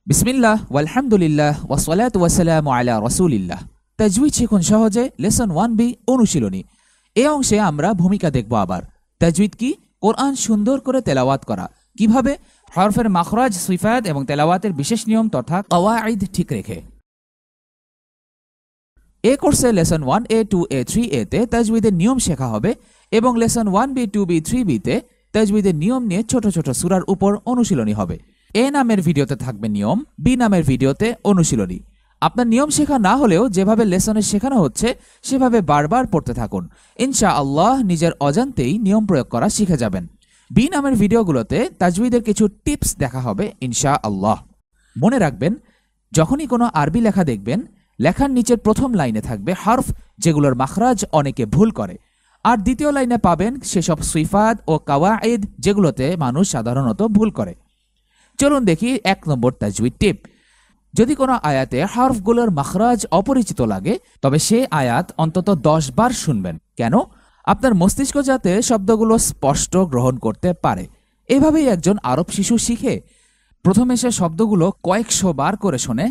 বিসমিল্লাহ ওয়ালহামদুলিল্লাহ ওয়াসসালাতু ওয়াসসালামু আলা রাসূলিল্লাহ। তাজউইদ শিখুন সহজে লেসন 1B অনুশীলনী। এই অংশে আমরা ভূমিকা দেখব। আবার তাজউইদ কি? কোরআন সুন্দর করে তেলাওয়াত করা। কিভাবে? হরফের মাখরাজ, সিফাত এবং তেলাওয়াতের বিশেষ নিয়ম তথা কওয়াইদ ঠিক রেখে। এই কোর্সে লেসন 1A, 2A, 3A তে তাজউইদের নিয়ম শেখা হবে এবং লেসন 1B, 2B, 3B তে তাজউইদের নিয়ম নিয়ে ছোট ছোট সূরার উপর অনুশীলনী হবে। এ নামের ভিডিওতে থাকবে নিয়ম, বি নামের ভিডিওতে অনুশীলনী। আপনার নিয়ম শেখা না হলেও যেভাবে লেসনে শেখানো হচ্ছে সেভাবে বারবার পড়তে থাকুন। ইনশাআল্লাহ নিজের অজান্তেই নিয়ম প্রয়োগ করা শিখে যাবেন। বি নামের ভিডিওগুলোতে তাজউইদের কিছু টিপস দেখা হবে ইনশাআল্লাহ। মনে রাখবেন, যখনই কোনো আরবি লেখা দেখবেন, লেখার নিচের প্রথম লাইনে থাকবে হরফ যেগুলোর মাখরাজ অনেকে ভুল করে, আর দ্বিতীয় লাইনে পাবেন সেসব সিফাত ও কাওয়াইদ যেগুলোতে মানুষ সাধারণত ভুল করে। চলুন দেখি 1 নম্বর তাজউইদ টিপ। যদি কোনো আয়াতে হরফগুলোর মাখরাজ অপরিচিত লাগে তবে সে আয়াত অন্তত 10 বার শুনবেন। কেন? আপনার মস্তিষ্ক যাতে শব্দগুলো স্পষ্ট গ্রহণ করতে পারে। এভাবেই একজন আরব শিশু শিখে। প্রথমে সে শব্দগুলো কয়েকশো বার করে শোনে,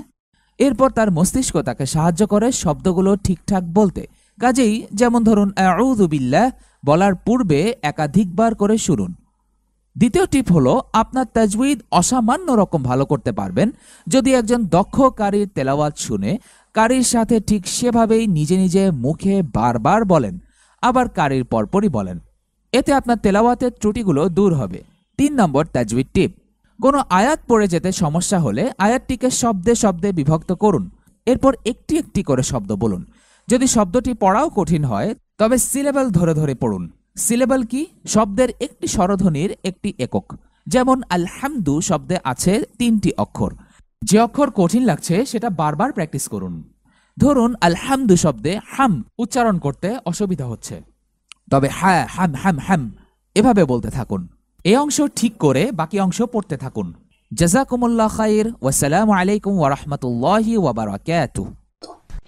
এরপর তার মস্তিষ্ক তাকে সাহায্য করে শব্দগুলো ঠিকঠাক বলতে। কাজেই যেমন ধরুন আউযু বিল্লাহ বলার পূর্বে একাধিকবার করে শুনুন। দ্বিতীয় টিপ হলো, আপনার তাজউইদ অসামান্য রকম ভালো করতে পারবেন যদি একজন দক্ষ কারির তেলাওয়াত শুনে কারির সাথে ঠিক সেভাবেই নিজে নিজে মুখে বারবার বলেন, আবার কারির পরপরই বলেন। এতে আপনার তেলাওয়াতের ত্রুটিগুলো দূর হবে। 3 নম্বর তাজউইদ টিপ। কোনো আয়াত পড়ে যেতে সমস্যা হলে আয়াতটিকে শব্দে শব্দে বিভক্ত করুন, এরপর একটি একটি করে শব্দ বলুন। যদি শব্দটি পড়াও কঠিন হয় তবে সিলেবল ধরে ধরে পড়ুন। সিলেবল কি? শব্দের একটি স্বরধ্বনির একটি একক। যেমন আলহামদু শব্দে আছে 3টি অক্ষর। যে অক্ষর কঠিন লাগছে সেটা বারবার প্র্যাকটিস করুন। ধরুন আলহামদু শব্দে হাম উচ্চারণ করতে অসুবিধা হচ্ছে, তবে হ্যাঁ হাম হাম হাম এভাবে বলতে থাকুন। এই অংশ ঠিক করে বাকি অংশ পড়তে থাকুন। জাযাকুমুল্লাহ খাইর। ওয়াসসালামু আলাইকুম ওয়া রাহমাতুল্লাহি ওয়া বারাকাতুহু।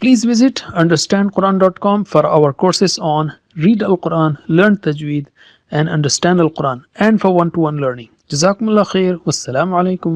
Please visit understandquran.com for our courses on Read Al-Quran, Learn Tajweed and Understand Al-Quran, and for one-to-one learning. Jazakumullah khair. Wassalamu alaikum.